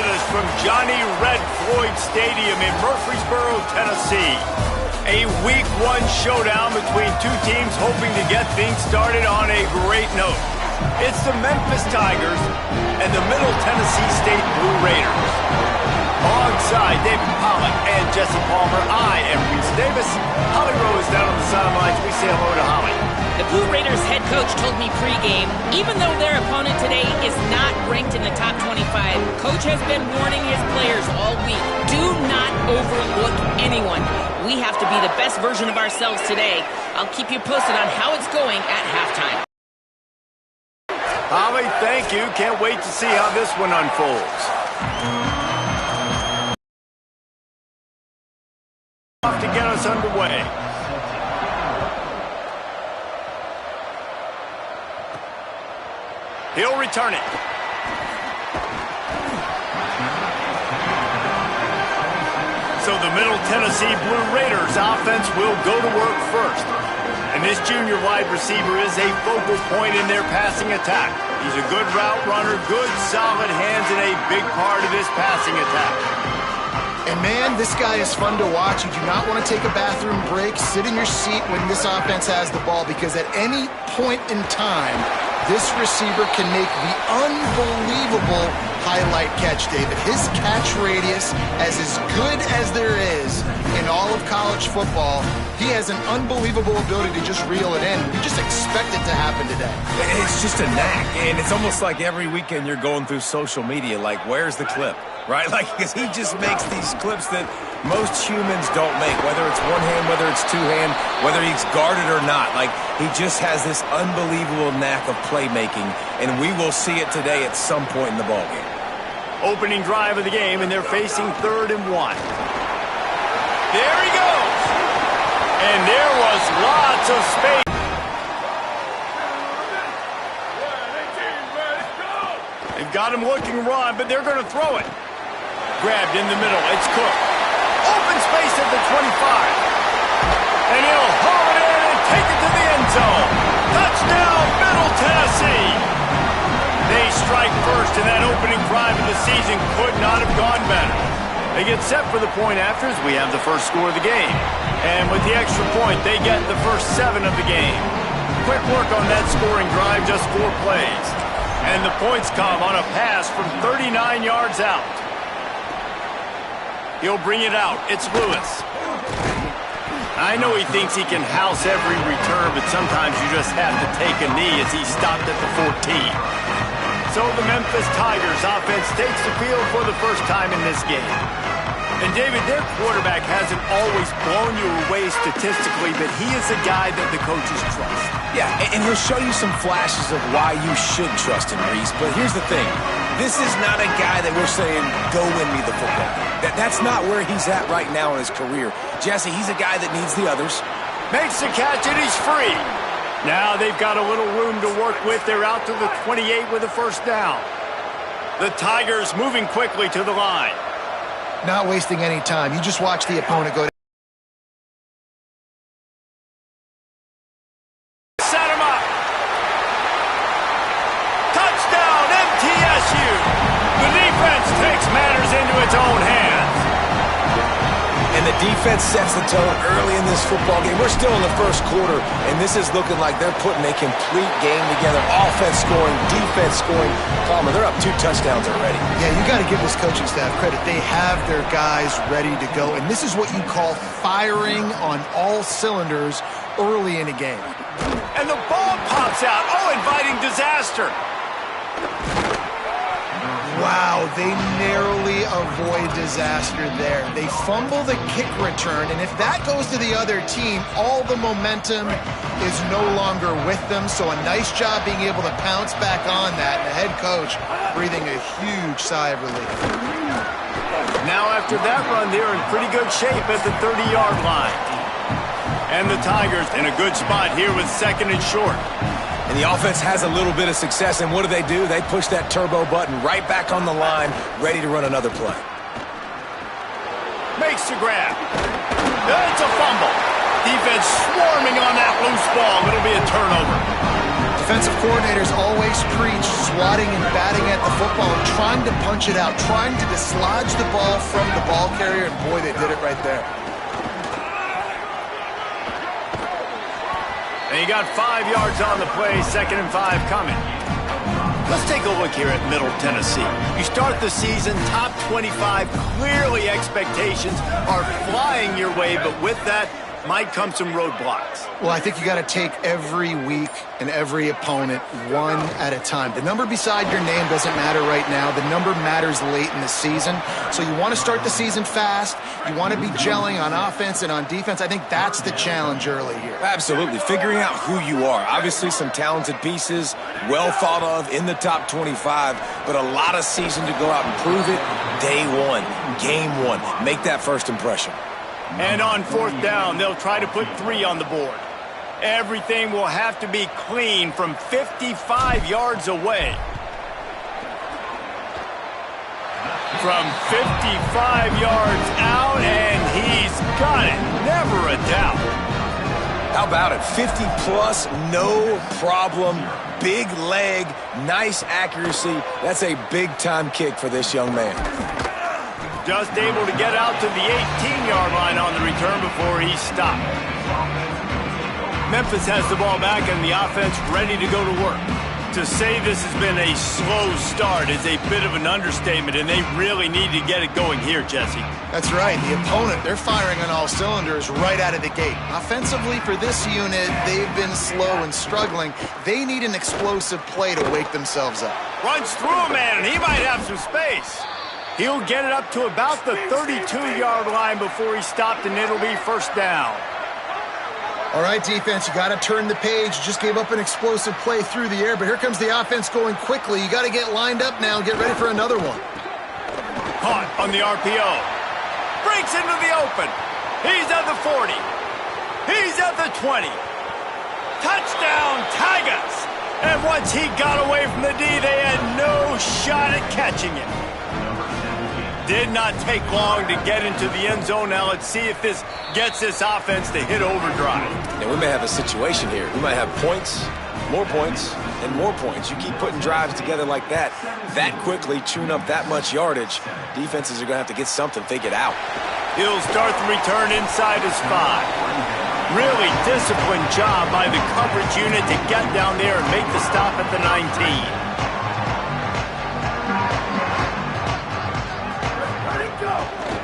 with us from Johnny Red Floyd Stadium in Murfreesboro, Tennessee. A Week 1 showdown between two teams hoping to get things started on a great note. It's the Memphis Tigers and the Middle Tennessee State Blue Raiders. Alongside David Pollack and Jesse Palmer, I am Reese Davis. Holly Rose down on the sidelines. We say hello to Holly. The Blue Raiders head coach told me pregame, even though their opponent today is not ranked in the top 25, coach has been warning his players all week, do not overlook anyone. We have to be the best version of ourselves today. I'll keep you posted on how it's going at halftime. Holly, thank you. Can't wait to see how this one unfolds. Off to get us underway. He'll return it. So the Middle Tennessee Blue Raiders offense will go to work first. And this junior wide receiver is a focal point in their passing attack. He's a good route runner, good solid hands, and a big part of this passing attack. And man, this guy is fun to watch. You do not want to take a bathroom break, sit in your seat when this offense has the ball, because at any point in time, this receiver can make the unbelievable highlight catch, David. His catch radius is as good as there is in all of college football. He has an unbelievable ability to just reel it in. We just expect it to happen today. It's just a knack, and it's almost like every weekend you're going through social media, like, where's the clip, right? Like, because he just makes these clips that most humans don't make, whether it's one hand, whether it's two hand, whether he's guarded or not. Like, he just has this unbelievable knack of playmaking, and we will see it today at some point in the ballgame. Opening drive of the game, and they're facing 3rd and 1. There he goes! And there was lots of space. They've got him looking run, but they're going to throw it. Grabbed in the middle. It's Cook. Open space at the 25. And he'll haul it in and take it to the end zone. Touchdown, Middle Tennessee. They strike first, and that opening drive of the season could not have gone better. They get set for the point after as we have the first score of the game. And with the extra point, they get the first 7 of the game. Quick work on that scoring drive, just 4 plays. And the points come on a pass from 39 yards out. He'll bring it out. It's Lewis. I know he thinks he can house every return, but sometimes you just have to take a knee as he stopped at the 14. So the Memphis Tigers offense takes the field for the first time in this game. And David, their quarterback hasn't always blown you away statistically, but he is a guy that the coaches trust. Yeah, and he'll show you some flashes of why you should trust him, Reese. But here's the thing. This is not a guy that we're saying, go win me the football game. That's not where he's at right now in his career. Jesse, he's a guy that needs the others. Makes the catch, and he's free. Now they've got a little room to work with. They're out to the 28 with a first down. The Tigers moving quickly to the line. Not wasting any time. You just watch the opponent go down. Set him up. Touchdown, MTSU. The defense takes matters into its own hands. And the defense sets the tone early in this football game. We're still in the first quarter, and this is looking like they're putting a complete game together. Offense scoring, defense scoring. Palmer, they're up 2 touchdowns already. Yeah, you got to give this coaching staff credit. They have their guys ready to go, and this is what you call firing on all cylinders early in a game. And the ball pops out. Oh, inviting disaster. Wow, they narrowly avoid disaster there. They fumble the kick return, and if that goes to the other team, all the momentum is no longer with them. So a nice job being able to pounce back on that, and the head coach breathing a huge sigh of relief. Now after that run, they're in pretty good shape at the 30-yard line. And the Tigers in a good spot here with 2nd and short. And the offense has a little bit of success, and what do? They push that turbo button right back on the line, ready to run another play. Makes the grab. It's a fumble. Defense swarming on that loose ball. It'll be a turnover. Defensive coordinators always preach swatting and batting at the football and trying to punch it out, trying to dislodge the ball from the ball carrier, and boy, they did it right there. And you got 5 yards on the play, 2nd and 5 coming. Let's take a look here at Middle Tennessee. You start the season top 25. Clearly expectations are flying your way, but with that might come some roadblocks. Well, I think you got to take every week and every opponent one at a time. The number beside your name doesn't matter right now. The number matters late in the season. So you want to start the season fast. You want to be gelling on offense and on defense. I think that's the challenge early here. Absolutely. Figuring out who you are. Obviously some talented pieces, well thought of in the top 25, but a lot of season to go out and prove it. Day one, game one. Make that first impression. And on 4th down, they'll try to put 3 on the board. Everything will have to be clean from 55 yards away. From 55 yards out, and he's got it. Never a doubt. How about it? 50-plus, no problem. Big leg, nice accuracy. That's a big-time kick for this young man. Just able to get out to the 18-yard line on the return before he stopped. Memphis has the ball back and the offense ready to go to work. To say this has been a slow start is a bit of an understatement, and they really need to get it going here, Jesse. That's right. The opponent, they're firing on all cylinders right out of the gate. Offensively, for this unit, they've been slow and struggling. They need an explosive play to wake themselves up. Runs through a man, and he might have some space. He'll get it up to about the 32-yard line before he stopped, and it'll be 1st down. All right, defense, you got to turn the page. Just gave up an explosive play through the air, but here comes the offense going quickly. You got to get lined up now and get ready for another one. Caught on the RPO. Breaks into the open. He's at the 40. He's at the 20. Touchdown, Tigers! And once he got away from the D, they had no shot at catching him. Did not take long to get into the end zone. Now let's see if this gets this offense to hit overdrive. Now we may have a situation here. We might have points, and more points. You keep putting drives together like that quickly, chewing up that much yardage, defenses are going to have to get something figured out. He'll start the return inside his 5. Really disciplined job by the coverage unit to get down there and make the stop at the 19.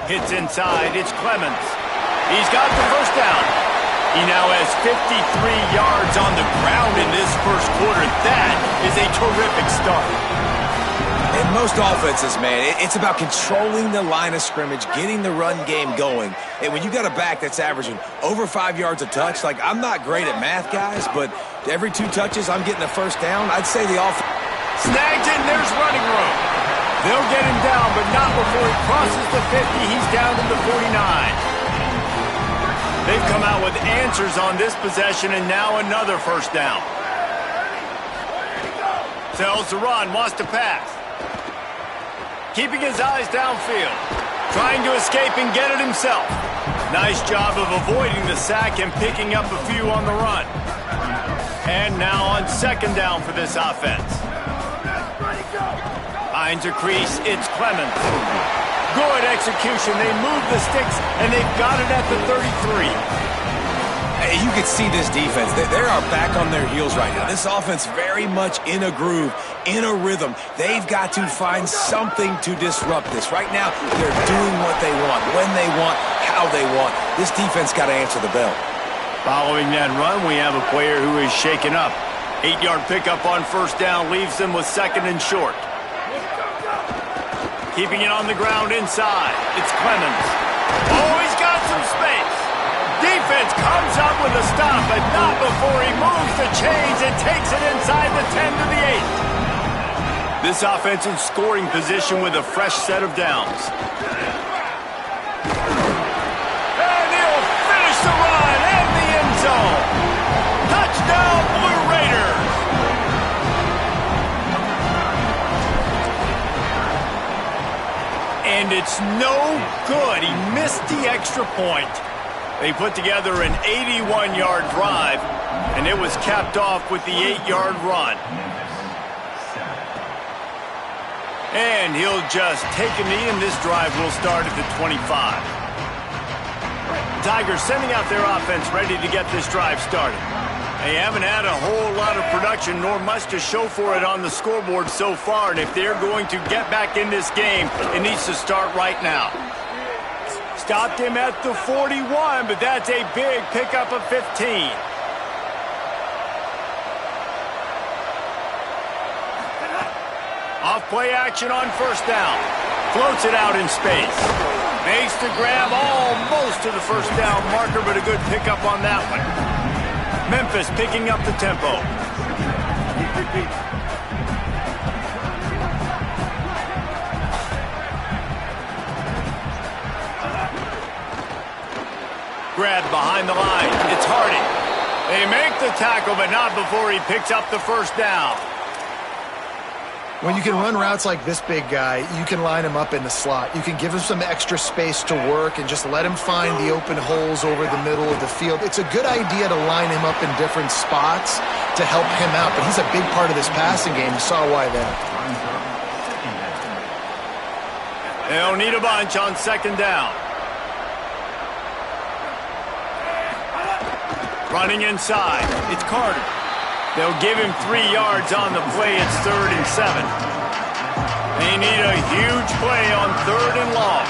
Hits inside, it's Clemens. He's got the 1st down. He now has 53 yards on the ground in this 1st quarter. That is a terrific start. In most offenses, man, it's about controlling the line of scrimmage, getting the run game going. And when you got a back that's averaging over 5 yards a touch, like I'm not great at math, guys, but every 2 touches I'm getting a 1st down. I'd say the offense snags in, there's running room. They'll get him down, but not before he crosses the 50. He's down to the 49. They've come out with answers on this possession, and now another 1st down. Tells the run, wants to pass. Keeping his eyes downfield. Trying to escape and get it himself. Nice job of avoiding the sack and picking up a few on the run. And now on 2nd down for this offense. Finds a crease, it's Clemens. Good execution, they move the sticks, and they've got it at the 33. Hey, you can see this defense. They are back on their heels right now. This offense very much in a groove, in a rhythm. They've got to find something to disrupt this. Right now, they're doing what they want, when they want, how they want. This defense got to answer the bell. Following that run, we have a player who is shaken up. 8-yard pickup on 1st down leaves them with 2nd and short. Keeping it on the ground inside. It's Clemens. Oh, he's got some space. Defense comes up with a stop, but not before he moves the chains and takes it inside the 10 to the 8. This offense in scoring position with a fresh set of downs. And he'll finish the run and the end zone. Touchdown, Blue Raiders. And it's no good. He missed the extra point. They put together an 81-yard drive, And it was capped off with the 8-yard run. And he'll just take a knee, and this drive will start at the 25. Tigers sending out their offense ready to get this drive started. They haven't had a whole lot of production, nor much to show for it on the scoreboard so far. And if they're going to get back in this game, it needs to start right now. Stopped him at the 41, but that's a big pickup of 15. Off-play action on first down. Floats it out in space. Makes the grab almost to the first down marker, but a good pickup on that one. Memphis picking up the tempo. Grab behind the line. It's Hardy. They make the tackle, but not before he picks up the first down. When you can run routes like this big guy, you can line him up in the slot. You can give him some extra space to work and just let him find the open holes over the middle of the field. It's a good idea to line him up in different spots to help him out, but he's a big part of this passing game. You saw why there. They'll need a bunch on second down. Running inside. It's Carter. They'll give him 3 yards on the play. It's 3rd and 7. They need a huge play on 3rd and long.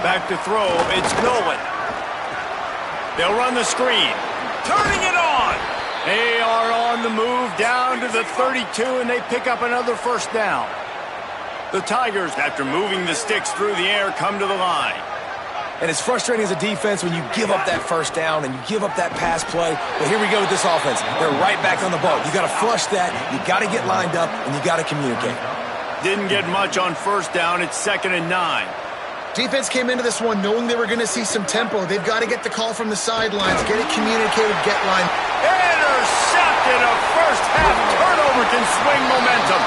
Back to throw. It's Nolan. They'll run the screen. Turning it on. They are on the move down to the 32, and they pick up another first down. The Tigers, after moving the sticks through the air, come to the line. And it's frustrating as a defense when you give up that first down and you give up that pass play. But here we go with this offense. They're right back on the ball. You got to flush that. You got to get lined up, and you got to communicate. Didn't get much on first down. It's 2nd and 9. Defense came into this one knowing they were going to see some tempo. They've got to get the call from the sidelines, get it communicated, get line. Intercepted. A first-half turnover can swing momentum.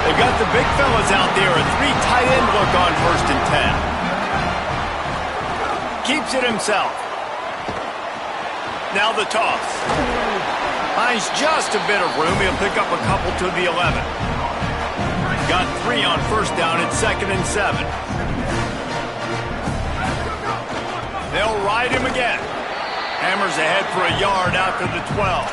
They've got the big fellas out there, a 3 tight end look on 1st and 10. Keeps it himself. Now the toss. Finds just a bit of room. He'll pick up a couple to the 11. Got 3 on first down. It's 2nd and 7. They'll ride him again. Hammers ahead for a yard out to the 12.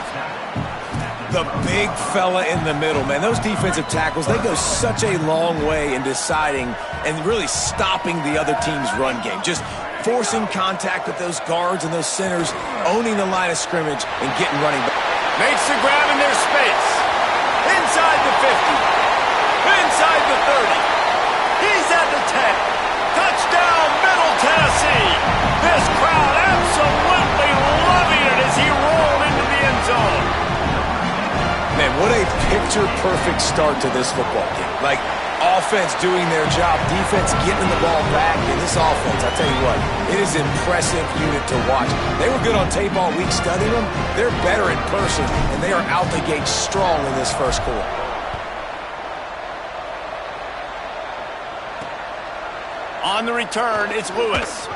The big fella in the middle, man. Those defensive tackles, they go such a long way in deciding and really stopping the other team's run game. Just forcing contact with those guards and those centers, owning the line of scrimmage, and getting running back. Makes the grab in their space. Inside the 50. Inside the 30. He's at the 10. Touchdown, Middle Tennessee. This crowd absolutely loving it as he rolled into the end zone. Man, what a picture-perfect start to this football game. Like, offense doing their job, defense getting the ball back, and this offense, I tell you what, it is an impressive unit to watch. They were good on tape all week studying them. They're better in person, and they are out the gate strong in this first quarter. On the return, it's Lewis.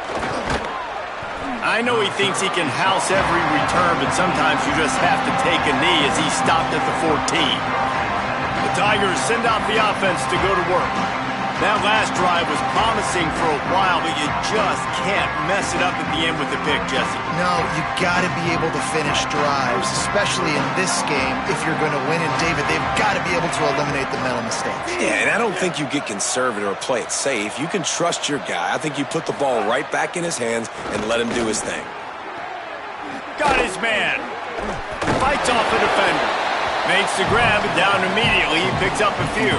I know he thinks he can house every return, but sometimes you just have to take a knee as he stopped at the 14. The Tigers send out the offense to go to work. That last drive was promising for a while, but you just can't mess it up at the end with the pick, Jesse. No, you got to be able to finish drives, especially in this game if you're going to win. And, David, they've got to be able to eliminate the mental mistakes. Yeah, and I don't think you get conservative or play it safe. You can trust your guy. I think you put the ball right back in his hands and let him do his thing. Got his man. Fights off the defender. Makes the grab, and down immediately. He picks up a few.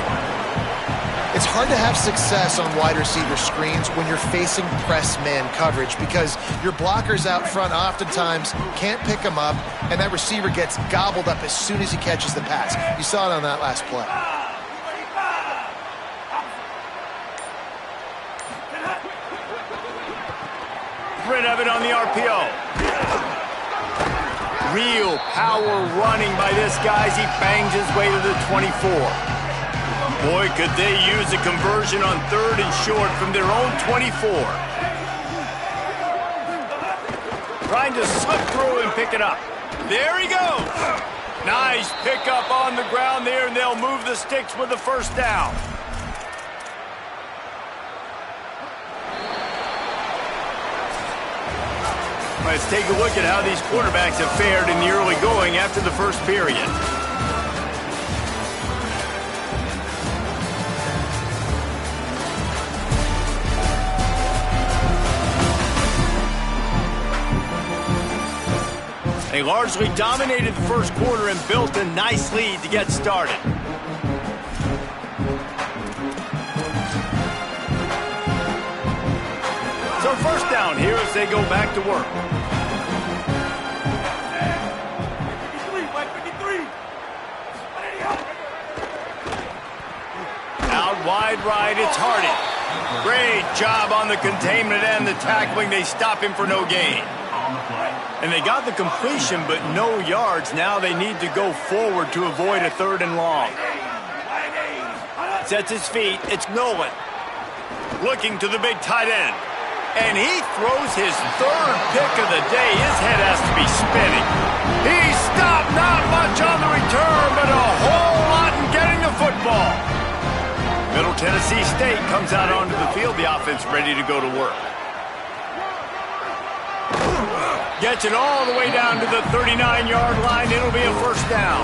It's hard to have success on wide receiver screens when you're facing press man coverage because your blockers out front oftentimes can't pick them up, and that receiver gets gobbled up as soon as he catches the pass. You saw it on that last play. Rid of it on the RPO. Real power running by this guy as he bangs his way to the 24. Boy, could they use a conversion on 3rd and short from their own 24. trying to slip through and pick it up. There he goes. Nice pickup on the ground there, and they'll move the sticks with the first down. Let's take a look at how these quarterbacks have fared in the early going after the first period. They largely dominated the first quarter and built a nice lead to get started. So first down here as they go back to work. Out wide right, it's Hardy. Great job on the containment and the tackling. They stop him for no gain. And they got the completion, but no yards. Now they need to go forward to avoid a 3rd and long. Sets his feet. It's Nolan. Looking to the big tight end. And he throws his 3rd pick of the day. His head has to be spinning. He stopped, not much on the return, but a whole lot in getting the football. Middle Tennessee State comes out onto the field. The offense ready to go to work. Gets it all the way down to the 39-yard line. It'll be a first down.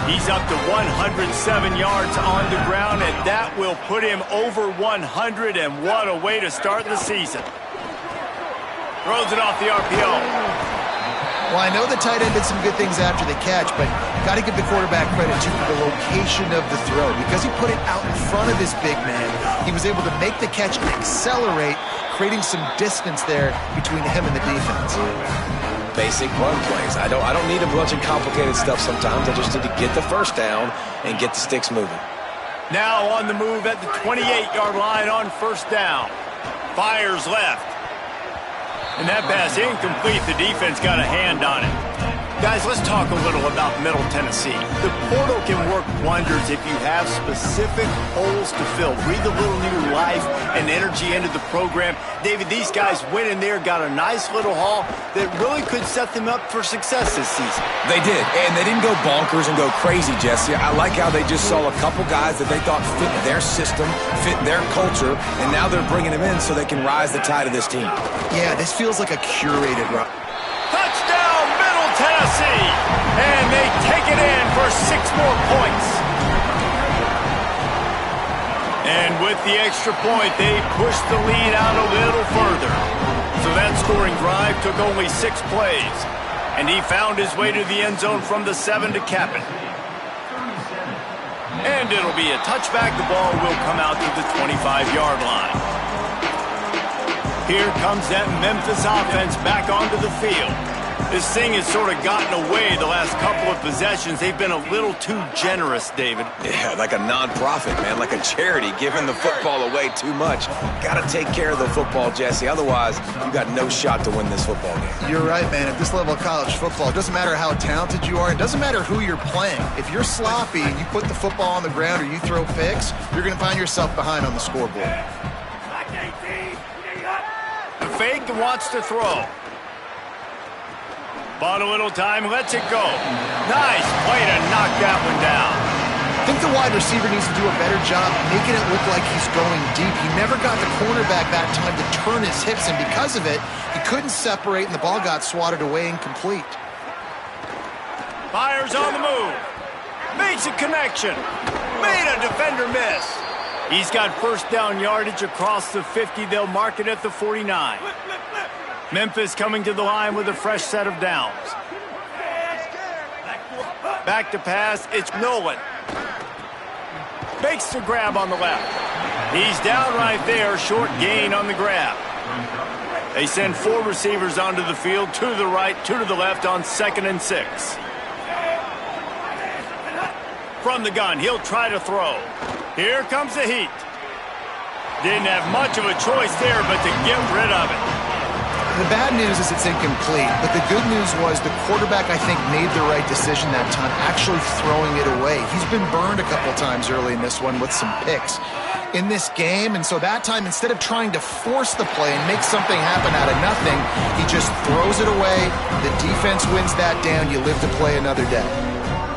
He's up to 107 yards on the ground, and that will put him over 100, and what a way to start the season. Throws it off the RPO. Well, I know the tight end did some good things after the catch, but got to give the quarterback credit, too, for the location of the throw. Because he put it out in front of his big man, he was able to make the catch and accelerate, creating some distance there between him and the defense. Basic run plays. I don't need a bunch of complicated stuff sometimes. I just need to get the first down and get the sticks moving. Now on the move at the 28-yard line on first down. Fires left. And that pass incomplete. The defense got a hand on it. Guys, let's talk a little about Middle Tennessee. The portal can work wonders if you have specific holes to fill. Breathe a little new life and energy into the program. David, these guys went in there, got a nice little haul that really could set them up for success this season. They did, and they didn't go bonkers and go crazy, Jesse. I like how they just saw a couple guys that they thought fit their system, fit their culture, and now they're bringing them in so they can rise the tide of this team. Yeah, this feels like a curated run. Touchdown, Middle Tennessee! And they take it in for 6 more points. And with the extra point, they push the lead out a little further. So that scoring drive took only 6 plays. And he found his way to the end zone from the 7 to cap it. And it'll be a touchback. The ball will come out to the 25-yard line. Here comes that Memphis offense back onto the field. This thing has sort of gotten away the last couple of possessions. They've been a little too generous, David. Yeah, like a non-profit, man, like a charity, giving the football away too much. Got to take care of the football, Jesse. Otherwise, you've got no shot to win this football game. You're right, man. At this level of college football, it doesn't matter how talented you are. It doesn't matter who you're playing. If you're sloppy and you put the football on the ground or you throw picks, you're going to find yourself behind on the scoreboard. The fake wants to throw. Bought a little time, lets it go. Nice play to knock that one down. I think the wide receiver needs to do a better job making it look like he's going deep. He never got the quarterback that time to turn his hips, and because of it, he couldn't separate, and the ball got swatted away incomplete. Fires on the move. Makes a connection. Made a defender miss. He's got first down yardage across the 50. They'll mark it at the 49. Memphis coming to the line with a fresh set of downs. Back to pass, it's Nolan. Makes the grab on the left. He's down right there, short gain on the grab. They send 4 receivers onto the field, 2 to the right, 2 to the left on 2nd and 6. From the gun, he'll try to throw. Here comes the heat. Didn't have much of a choice there, but to get rid of it. The bad news is it's incomplete, but the good news was the quarterback, I think, made the right decision that time, actually throwing it away. He's been burned a couple times early in this one with some picks. in this game. And so that time, instead of trying to force the play and make something happen out of nothing, he just throws it away. The defense wins that down. You live to play another day.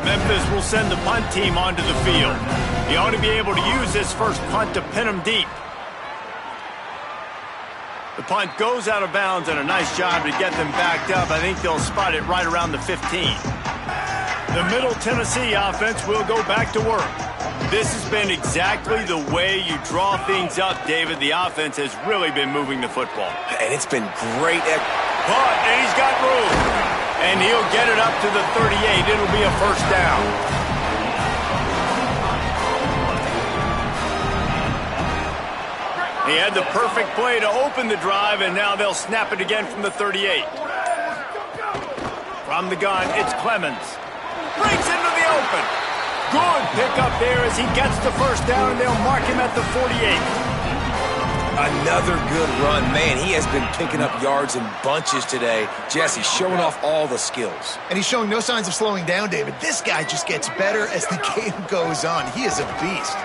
Memphis will send the punt team onto the field. He ought to be able to use this first punt to pin him deep. The punt goes out of bounds, and a nice job to get them backed up. I think they'll spot it right around the 15. The Middle Tennessee offense will go back to work. This has been exactly the way you draw things up, David. The offense has really been moving the football. And it's been great. Punt, and he's got room. And he'll get it up to the 38. It'll be a first down. He had the perfect play to open the drive, and now they'll snap it again from the 38. From the gun, it's Clemens. Breaks into the open. Good pickup there as he gets the first down, and they'll mark him at the 48. Another good run. Man, he has been picking up yards in bunches today. Jesse showing off all the skills. And he's showing no signs of slowing down, David. This guy just gets better as the game goes on. He is a beast.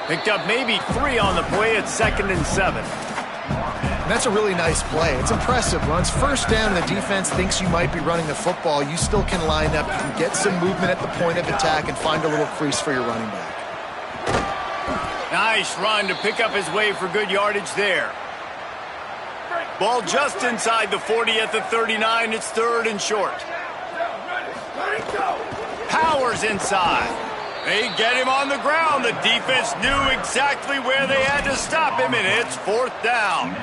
Picked up maybe 3 on the play at 2nd and 7. And that's a really nice play. It's impressive. When it's first down and the defense thinks you might be running the football, you still can line up. You can get some movement at the point of attack and find a little crease for your running back. Nice run to pick up his way for good yardage there. Ball just inside the 40 at the 39. It's 3rd and short. Powers inside. They get him on the ground. The defense knew exactly where they had to stop him, and it's 4th down.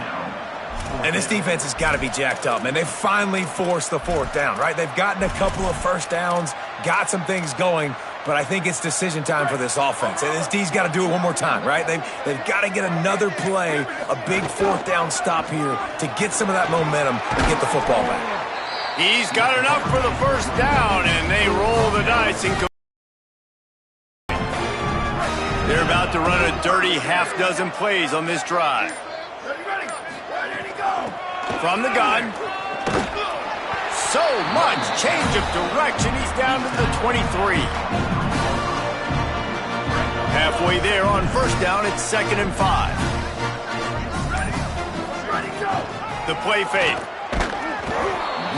And this defense has got to be jacked up, man. They finally forced the 4th down, right? They've gotten a couple of first downs, got some things going, but I think it's decision time for this offense. And this D's got to do it one more time, right? They've got to get another play, a big 4th down stop here to get some of that momentum and get the football back. He's got enough for the first down, and they roll the dice and they're about to run a dirty half-dozen plays on this drive. From the gun. So much change of direction. He's down to the 23. Halfway there on first down, it's 2nd and 5. The play fake.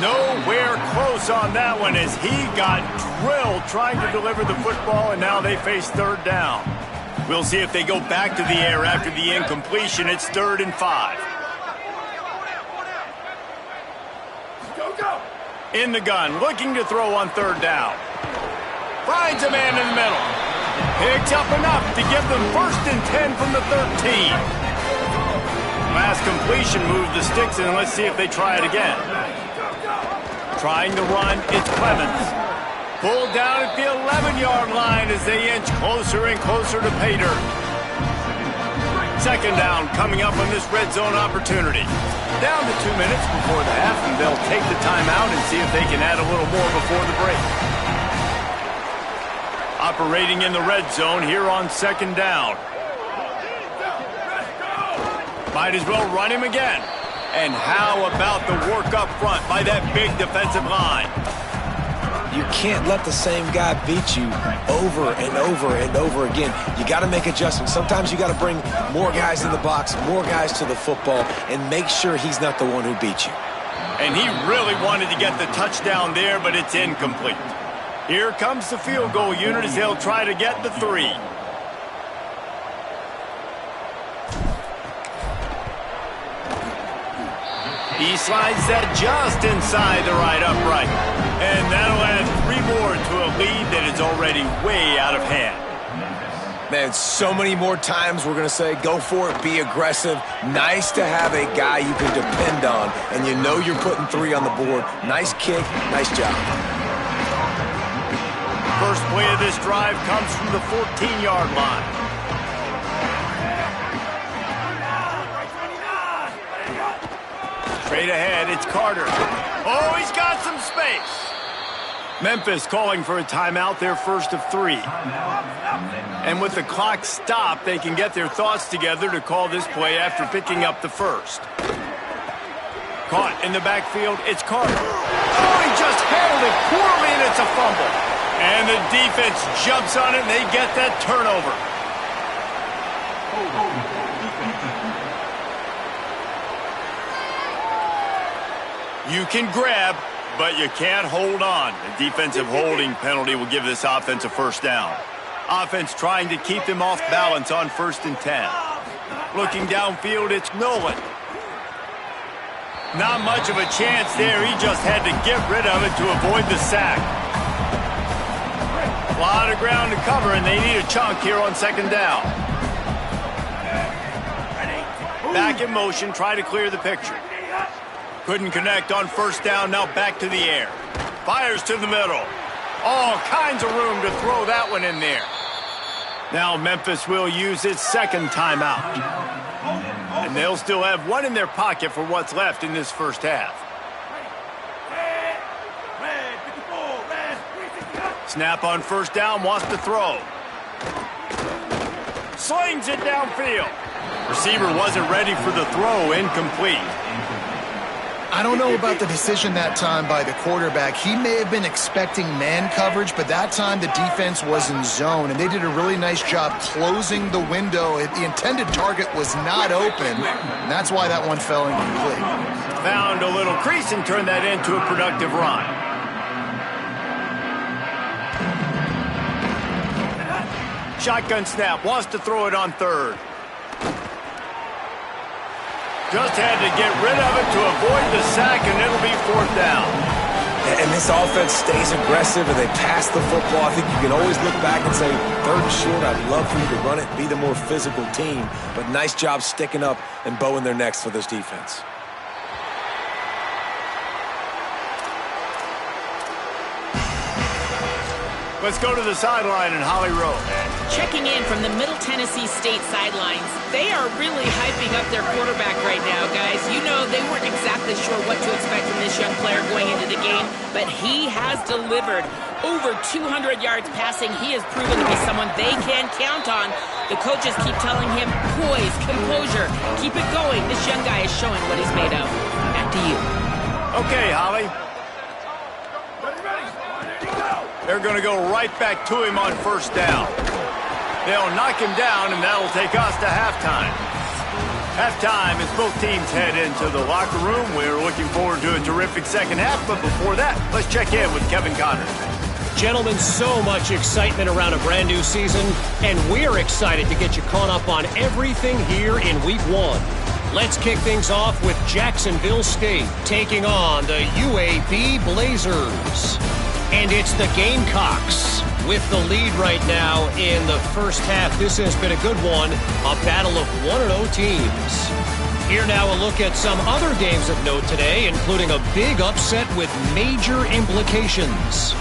Nowhere close on that one as he got drilled trying to deliver the football, and now they face 3rd down. We'll see if they go back to the air after the incompletion. It's 3rd and 5. In the gun, looking to throw on 3rd down. Finds a man in the middle. Picks up enough to give them 1st and 10 from the 13. Last completion moved the sticks, and let's see if they try it again. Trying to run, it's Clemens. Pulled down at the 11-yard line as they inch closer and closer to pay dirt. 2nd down coming up on this red zone opportunity. Down to 2 minutes before the half, and they'll take the timeout and see if they can add a little more before the break. Operating in the red zone here on 2nd down. Might as well run him again. And how about the work up front by that big defensive line? You can't let the same guy beat you over and over and over again. You got to make adjustments. Sometimes you got to bring more guys in the box, more guys to the football, and make sure he's not the one who beat you. And he really wanted to get the touchdown there, but it's incomplete. Here comes the field goal unit as they'll try to get the 3. He slides that just inside the right upright. And that'll add 3 more to a lead that is already way out of hand. Man, so many more times we're going to say, go for it, be aggressive. Nice to have a guy you can depend on, and you know you're putting 3 on the board. Nice kick, nice job. First play of this drive comes from the 14-yard line. Straight ahead, it's Carter. Oh, he's got some space. Memphis calling for a timeout, their first of 3. And with the clock stopped, they can get their thoughts together to call this play after picking up the first. Caught in the backfield, it's Carter. Oh, he just handled it poorly, and it's a fumble. And the defense jumps on it, and they get that turnover. You can grab, but you can't hold on. The defensive holding penalty will give this offense a first down. Offense trying to keep them off balance on 1st and 10. Looking downfield, it's Nolan. Not much of a chance there. He just had to get rid of it to avoid the sack. A lot of ground to cover, and they need a chunk here on 2nd down. Back in motion, try to clear the picture. Couldn't connect on 1st down, now back to the air. Fires to the middle. All kinds of room to throw that one in there. Now Memphis will use its 2nd timeout. And they'll still have one in their pocket for what's left in this 1st half. Snap on 1st down, wants to throw. Slings it downfield. Receiver wasn't ready for the throw, incomplete. I don't know about the decision that time by the quarterback. He may have been expecting man coverage, but that time the defense was in zone, and they did a really nice job closing the window. The intended target was not open, and that's why that one fell incomplete. Found a little crease and turned that into a productive run. Shotgun snap, wants to throw it on 3rd. Just had to get rid of it to avoid the sack, and it'll be 4th down. And this offense stays aggressive, and they pass the football. I think you can always look back and say, 3rd and short, I'd love for you to run it, be the more physical team. But nice job sticking up and bowing their necks for this defense. Let's go to the sideline in Holly Rowe. Checking in from the Middle Tennessee State sidelines, they are really hyping up their quarterback right now, guys. You know, they weren't exactly sure what to expect from this young player going into the game, but he has delivered over 200 yards passing. He has proven to be someone they can count on. The coaches keep telling him, poise, composure, keep it going. This young guy is showing what he's made of. Back to you. Okay, Holly. They're going to go right back to him on 1st down. They'll knock him down, and that'll take us to halftime. Halftime as both teams head into the locker room. We're looking forward to a terrific 2nd half, but before that, let's check in with Kevin Connors. Gentlemen, so much excitement around a brand new season, and we're excited to get you caught up on everything here in Week 1. Let's kick things off with Jacksonville State taking on the UAB Blazers. And it's the Gamecocks with the lead right now in the 1st half. This has been a good one, a battle of 1-0 teams. Here now a look at some other games of note today, including a big upset with major implications.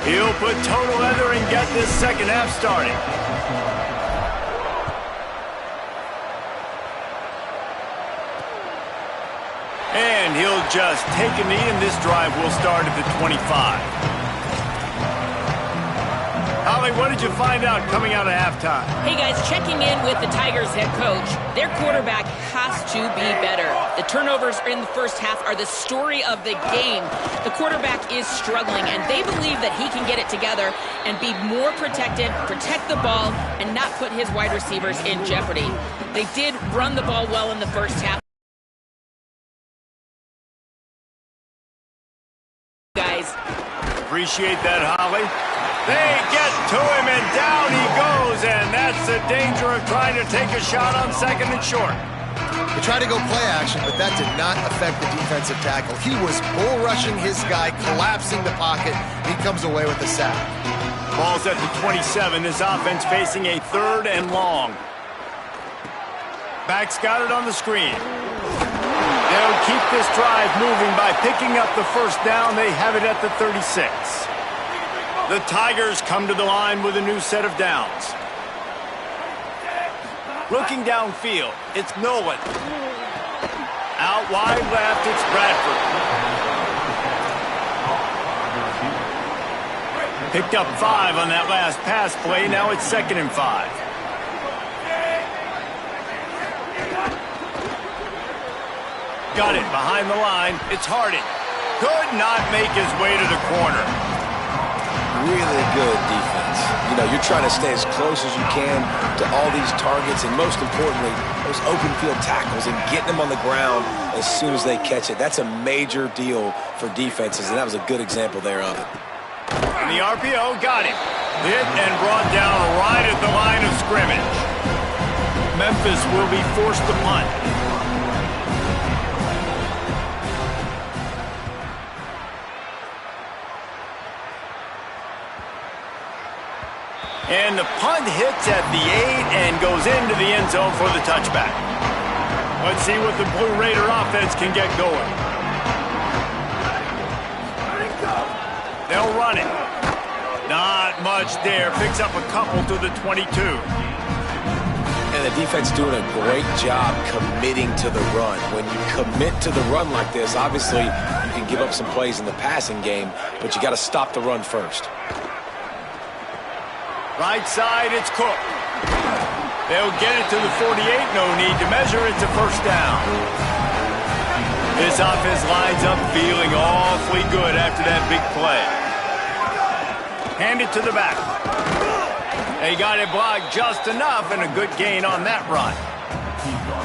He'll put total leather and get this 2nd half started. And he'll just take a knee, and this drive will start at the 25. Holly, what did you find out coming out of halftime? Hey guys, checking in with the Tigers head coach. Their quarterback has to be better. The turnovers in the 1st half are the story of the game. The quarterback is struggling, and they believe that he can get it together and be more protected, protect the ball, and not put his wide receivers in jeopardy. They did run the ball well in the 1st half. Guys. Appreciate that, Holly. They get to him, and down he goes, and that's the danger of trying to take a shot on 2nd and short. They tried to go play action, but that did not affect the defensive tackle. He was bull rushing his guy, collapsing the pocket. He comes away with the sack. Ball's at the 27. This offense facing a 3rd and long. Back's got it on the screen. They'll keep this drive moving by picking up the 1st down. They have it at the 36. The Tigers come to the line with a new set of downs. Looking downfield, it's Nolan. Out wide left, it's Bradford. Picked up 5 on that last pass play. Now it's 2nd and 5. Got it behind the line. It's Harden. Could not make his way to the corner. Really good defense. You know, you're trying to stay as close as you can to all these targets, and most importantly, those open field tackles and getting them on the ground as soon as they catch it. That's a major deal for defenses, and that was a good example there of it. And the RPO got him. Hit and brought down right at the line of scrimmage. Memphis will be forced to punt. And the punt hits at the 8 and goes into the end zone for the touchback. Let's see what the Blue Raider offense can get going. They'll run it. Not much there. Picks up a couple to the 22. And the defense doing a great job committing to the run. When you commit to the run like this, obviously you can give up some plays in the passing game, but you got to stop the run first. Right side, it's Cook. They'll get it to the 48. No need to measure. It's a first down. This offense lines up feeling awfully good after that big play. Hand it to the back. They got it blocked just enough, and a good gain on that run.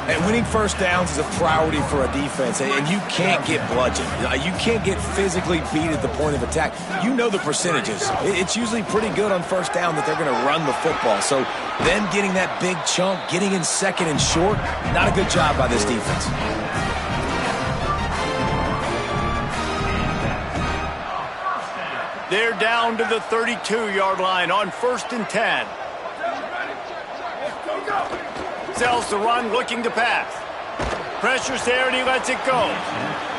And winning first downs is a priority for a defense, and you can't get bludgeoned. You can't get physically beat at the point of attack. You know the percentages. It's usually pretty good on first down that they're going to run the football. So them getting that big chunk, getting in 2nd and short, not a good job by this defense. They're down to the 32-yard line on 1st and 10. Sells the run, looking to pass. Pressure's there, and he lets it go.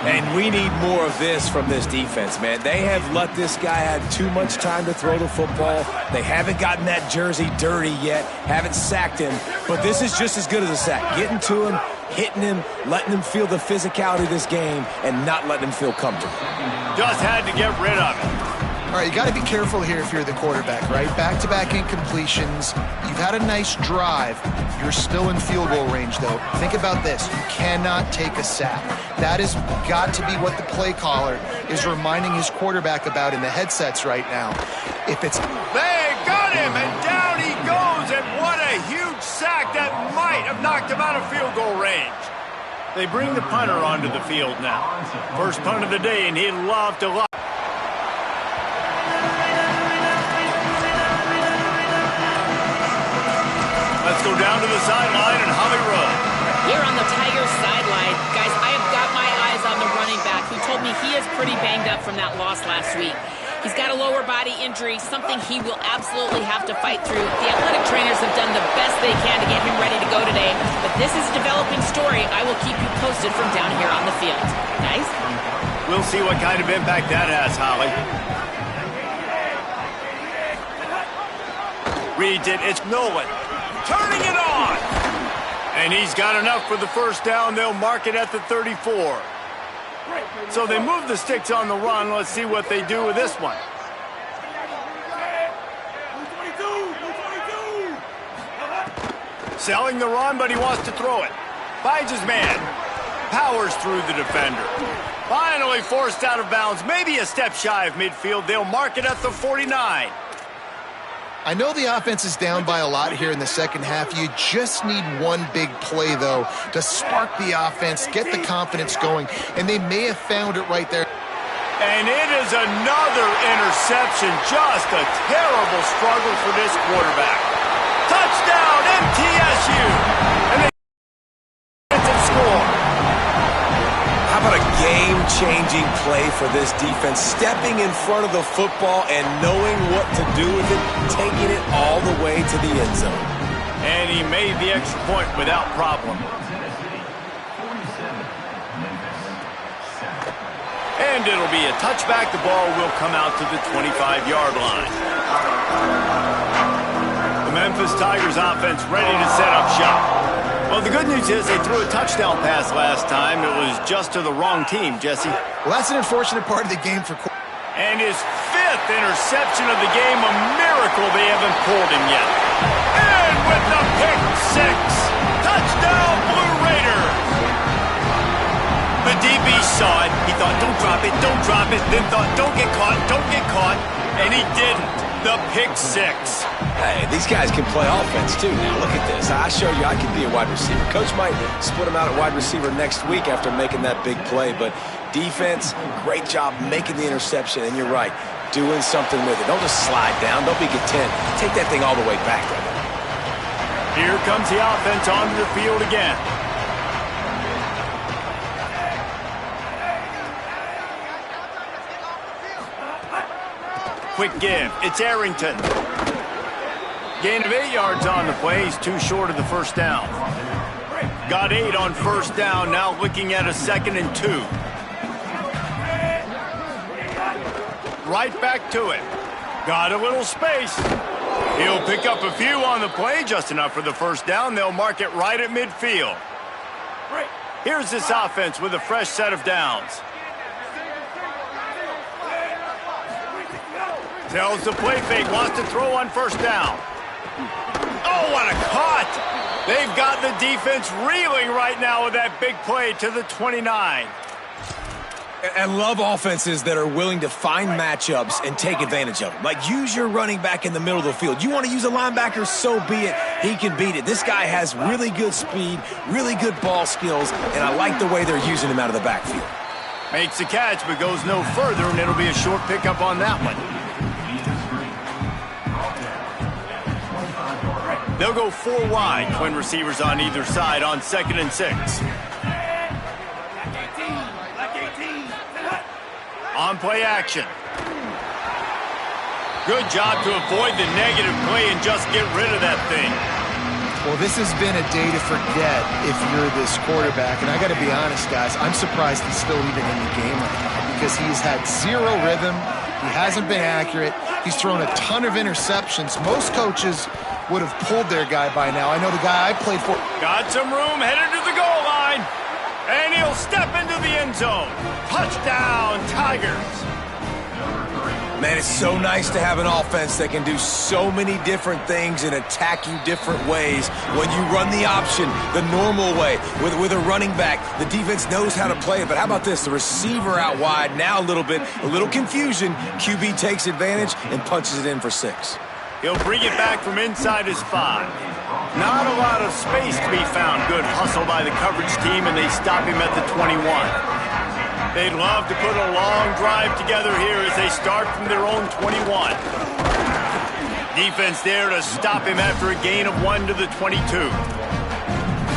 And we need more of this from this defense, man. They have let this guy have too much time to throw the football. They haven't gotten that jersey dirty yet, haven't sacked him. But this is just as good as a sack. Getting to him, hitting him, letting him feel the physicality of this game, and not letting him feel comfortable. Just had to get rid of it. All right, you got to be careful here if you're the quarterback, right? Back-to-back incompletions. You've had a nice drive. You're still in field goal range, though. Think about this. You cannot take a sack. That has got to be what the play caller is reminding his quarterback about in the headsets right now. If it's... They got him, and down he goes, and what a huge sack that might have knocked him out of field goal range. They bring the punter onto the field now. First punt of the day, and he'd love to... Let's go down to the sideline and Holly Rowe. Here on the Tigers sideline, guys, I have got my eyes on the running back who told me he is pretty banged up from that loss last week. He's got a lower body injury, something he will absolutely have to fight through. The athletic trainers have done the best they can to get him ready to go today, but this is a developing story. I will keep you posted from down here on the field. Nice? We'll see what kind of impact that has, Holly. Reads it, it's Nolan. Turning it on! And he's got enough for the first down. They'll mark it at the 34. So they move the sticks on the run. Let's see what they do with this one. Selling the run, but he wants to throw it. Finds his man. Powers through the defender. Finally forced out of bounds. Maybe a step shy of midfield. They'll mark it at the 49. I know the offense is down by a lot here in the second half. You just need one big play, though, to spark the offense, get the confidence going, and they may have found it right there. And it is another interception. Just a terrible struggle for this quarterback. Touchdown, MTSU! And they score. How about a game-changing play for this defense? Stepping in front of the football and knowing what to do with it, taking it all the way to the end zone. And he made the extra point without problem. And it'll be a touchback. The ball will come out to the 25-yard line. The Memphis Tigers offense ready to set up shop. Well, the good news news is they threw a touchdown pass last time. It was just to the wrong team, Jesse. Well, that's an unfortunate part of the game for And his 5th interception of the game, a miracle they haven't pulled him yet. And with the pick 6, touchdown Blue Raiders. The DB saw it. He thought, don't drop it, then thought, don't get caught, and he didn't. The pick 6. Hey, these guys can play offense, too. Now, look at this. I showed you I can be a wide receiver. Coach might split him out at wide receiver next week after making that big play, but defense, great job making the interception, and you're right, doing something with it. Don't just slide down. Don't be content. Take that thing all the way back there. Here comes the offense onto the field again. Quick give. It's Arrington. Gain of 8 yards on the play. He's too short of the first down. Got 8 on first down. Now looking at a 2nd and 2. Right back to it. Got a little space. He'll pick up a few on the play, just enough for the first down. They'll mark it right at midfield. Here's this offense with a fresh set of downs. Tells the play fake, wants to throw on first down. Oh, what a cut! They've got the defense reeling right now with that big play to the 29. And love offenses that are willing to find matchups and take advantage of them. Like, use your running back in the middle of the field. You want to use a linebacker, so be it. He can beat it. This guy has really good speed, really good ball skills, and I like the way they're using him out of the backfield. Makes the catch, but goes no further, and it'll be a short pickup on that one. They'll go 4 wide, twin receivers on either side on 2nd and 6. On play action. Good job to avoid the negative play and just get rid of that thing. Well, this has been a day to forget if you're this quarterback. And I got to be honest, guys, I'm surprised he's still even in the game right now because he's had 0 rhythm. He hasn't been accurate. He's thrown a ton of interceptions. Most coaches would have pulled their guy by now. I know the guy I played for. Got some room, headed to the goal line. And he'll step into the end zone. Touchdown, Tigers. Man, it's so nice to have an offense that can do so many different things and attack you different ways. When you run the option the normal way with a running back, the defense knows how to play it. But how about this? The receiver out wide, now a little confusion. QB takes advantage and punches it in for 6. He'll bring it back from inside his 5. Not a lot of space to be found. Good hustle by the coverage team, and they stop him at the 21. They'd love to put a long drive together here as they start from their own 21. Defense there to stop him after a gain of 1 to the 22.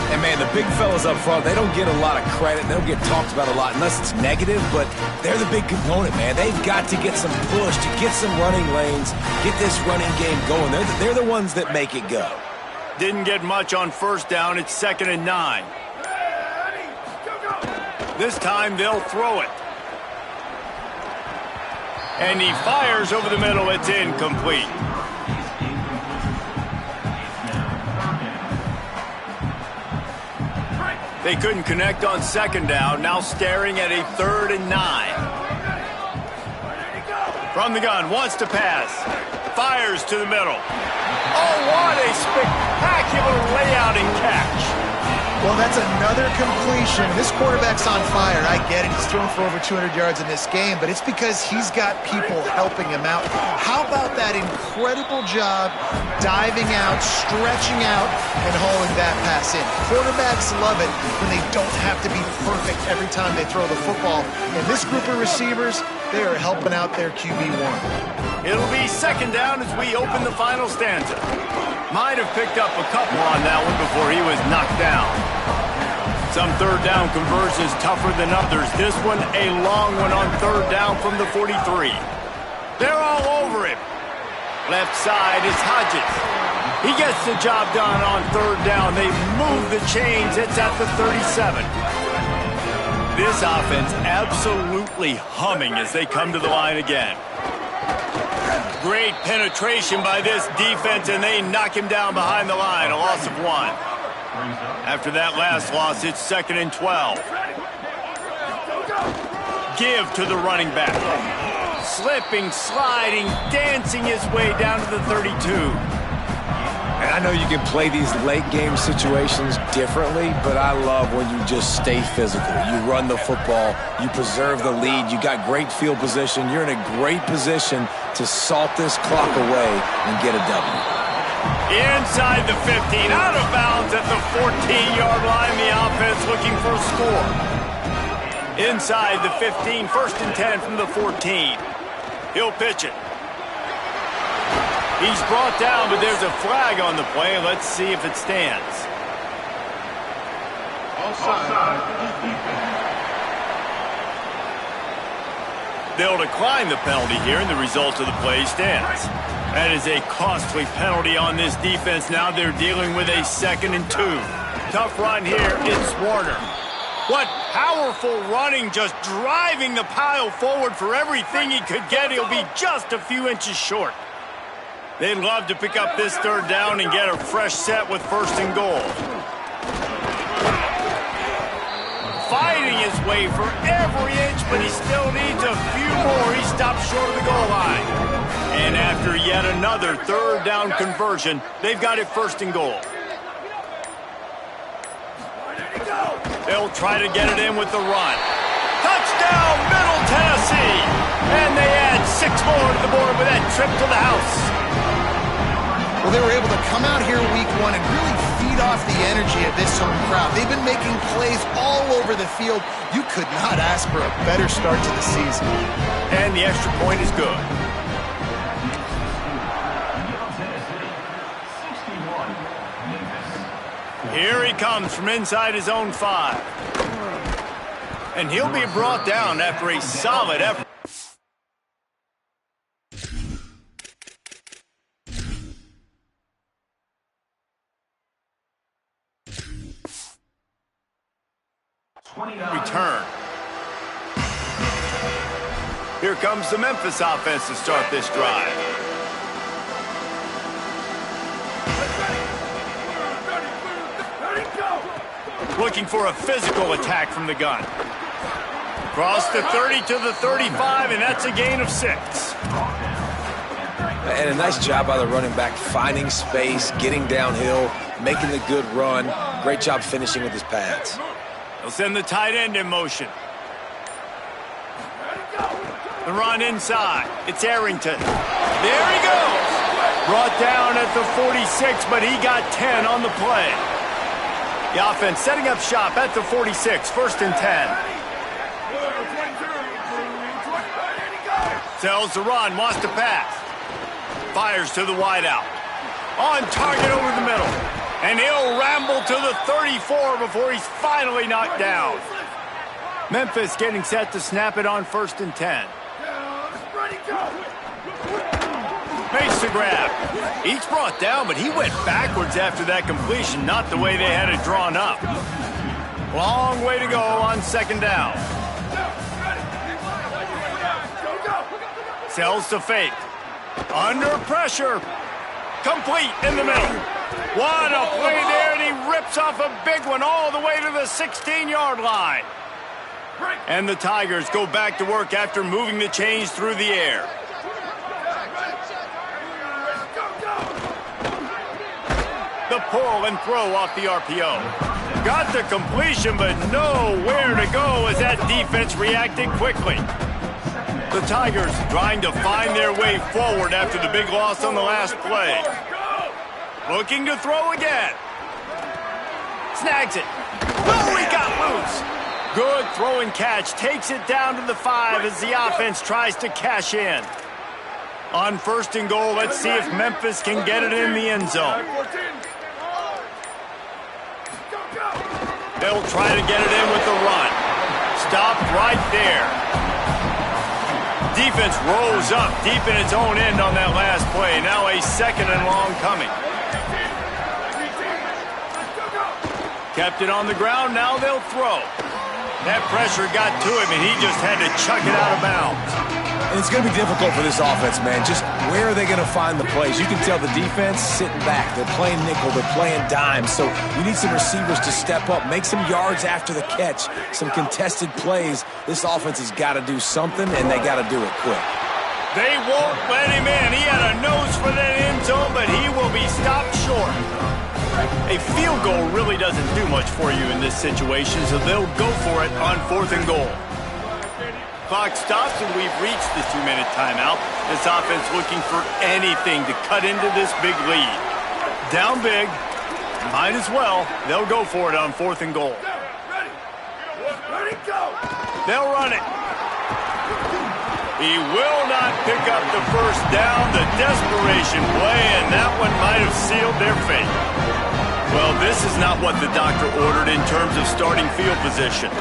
And, man, the big fellas up front, they don't get a lot of credit. They don't get talked about a lot unless it's negative, but they're the big component, man. They've got to get some push, to get some running lanes, get this running game going. They're the ones that make it go. Didn't get much on first down. It's 2nd and 9. This time they'll throw it. And he fires over the middle. It's incomplete. They couldn't connect on 2nd down. Now staring at a 3rd and 9. From the gun, wants to pass. Fires to the middle. Oh, what a spectacular layout and catch. Well, that's another completion. This quarterback's on fire. I get it. He's thrown for over 200 yards in this game, but it's because he's got people helping him out. How about that incredible job diving out, stretching out, and hauling that pass in? Quarterbacks love it when they don't have to be perfect every time they throw the football. And this group of receivers, they are helping out their QB1. It'll be 2nd down as we open the final stanza. Might have picked up a couple on that one before he was knocked down. Some 3rd down conversions tougher than others. This one, a long one on 3rd down from the 43. They're all over him. Left side is Hodges. He gets the job done on 3rd down. They move the chains. It's at the 37. This offense absolutely humming as they come to the line again. Great penetration by this defense, and they knock him down behind the line. A loss of 1. After that last loss, it's 2nd and 12. Give to the running back. Slipping, sliding, dancing his way down to the 32. And I know you can play these late game situations differently, but I love when you just stay physical. You run the football, you preserve the lead, you got great field position, you're in a great position to salt this clock away and get a W. Inside the 15, out of bounds at the 14-yard line, the offense looking for a score. Inside the 15, 1st and 10 from the 14. He'll pitch it. He's brought down, but there's a flag on the play. Let's see if it stands. They'll decline the penalty here, and the result of the play stands. That is a costly penalty on this defense. Now they're dealing with a 2nd and 2. Tough run here. It's Warner. What powerful running, just driving the pile forward for everything he could get. He'll be just a few inches short. They'd love to pick up this 3rd down and get a fresh set with 1st and goal. Fighting his way for every inch, but he still needs a few more. He stops short of the goal line. And after yet another 3rd down conversion, they've got it 1st and goal. They'll try to get it in with the run. Touchdown, Middle Tennessee! And they add 6 more to the board with that trip to the house. Well, they were able to come out here week 1 and really feed off the energy of this home crowd. They've been making plays all over the field. You could not ask for a better start to the season. And the extra point is good. Here he comes from inside his own 5. And he'll be brought down after a solid effort. Return. Here comes the Memphis offense to start this drive. Looking for a physical attack from the gun. Across the 30 to the 35, and that's a gain of 6. And a nice job by the running back, finding space, getting downhill, making the good run. Great job finishing with his pads. They'll send the tight end in motion. The run inside. It's Arrington. There he goes. Brought down at the 46, but he got 10 on the play. The offense setting up shop at the 46, 1st and 10. Sells the run, wants to pass. Fires to the wideout. On target over the middle. And he'll ramble to the 34 before he's finally knocked down. Memphis getting set to snap it on 1st and 10. Makes the grab. Each brought down, but he went backwards after that completion, not the way they had it drawn up. Long way to go on 2nd down. Sells to fake. Under pressure. Complete in the middle. What a play there, and he rips off a big one all the way to the 16-yard line. And the Tigers go back to work after moving the chains through the air. The pull and throw off the RPO. Got the completion, but nowhere to go as that defense reacted quickly. The Tigers trying to find their way forward after the big loss on the last play. Looking to throw again. Snags it. Oh, he got loose. Good throw and catch. Takes it down to the 5 as the offense tries to cash in. On 1st and goal, let's see if Memphis can get it in the end zone. They'll try to get it in with the run. Stopped right there. Defense rose up deep in its own end on that last play. Now a 2nd and long coming. Kept it on the ground, now they'll throw. That pressure got to him, and he just had to chuck it out of bounds. And it's going to be difficult for this offense, man. Just where are they going to find the plays? You can tell the defense sitting back. They're playing nickel. They're playing dime. So you need some receivers to step up, make some yards after the catch, some contested plays. This offense has got to do something, and they got to do it quick. They won't let him in. He had a nose for that end zone, but he will be stopped short. A field goal really doesn't do much for you in this situation, so they'll go for it on 4th and goal. Clock stops, and we've reached the 2-minute timeout. This offense looking for anything to cut into this big lead. Down big, might as well. They'll go for it on 4th and goal. Ready, go! They'll run it. He will not pick up the first down. The desperation play, and that one might have sealed their fate. Well, this is not what the doctor ordered in terms of starting field position.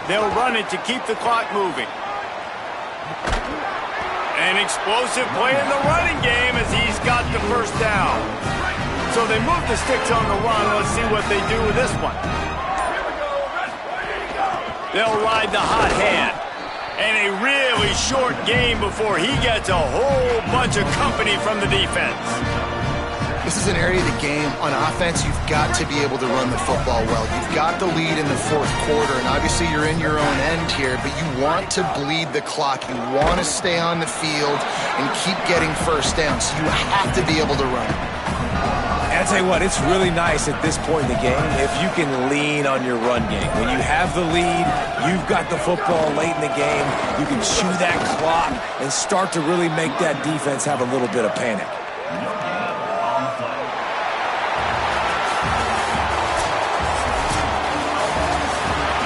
They'll run it to keep the clock moving. An explosive play in the running game as he's got the first down. So they move the sticks on the run. Let's see what they do with this one. They'll ride the hot hand. And a really short game before he gets a whole bunch of company from the defense. This is an area of the game on offense you've got to be able to run the football well. You've got the lead in the 4th quarter, and obviously you're in your own end here, but you want to bleed the clock. You want to stay on the field and keep getting first down, so you have to be able to run. And I'll tell you what, it's really nice at this point in the game if you can lean on your run game. When you have the lead, you've got the football late in the game, you can chew that clock and start to really make that defense have a little bit of panic.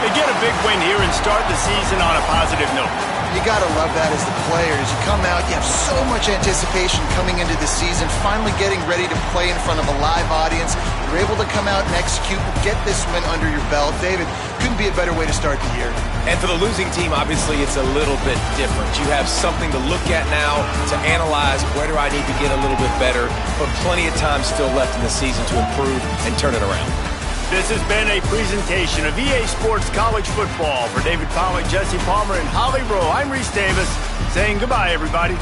They get a big win here and start the season on a positive note. You got to love that as the players. You come out, you have so much anticipation coming into the season, finally getting ready to play in front of a live audience. You're able to come out and execute and get this win under your belt. David, couldn't be a better way to start the year. And for the losing team, obviously, it's a little bit different. You have something to look at now to analyze where do I need to get a little bit better, but plenty of time still left in the season to improve and turn it around. This has been a presentation of EA Sports College Football. For David Pollack, Jesse Palmer, and Holly Rowe, I'm Reese Davis saying goodbye, everybody.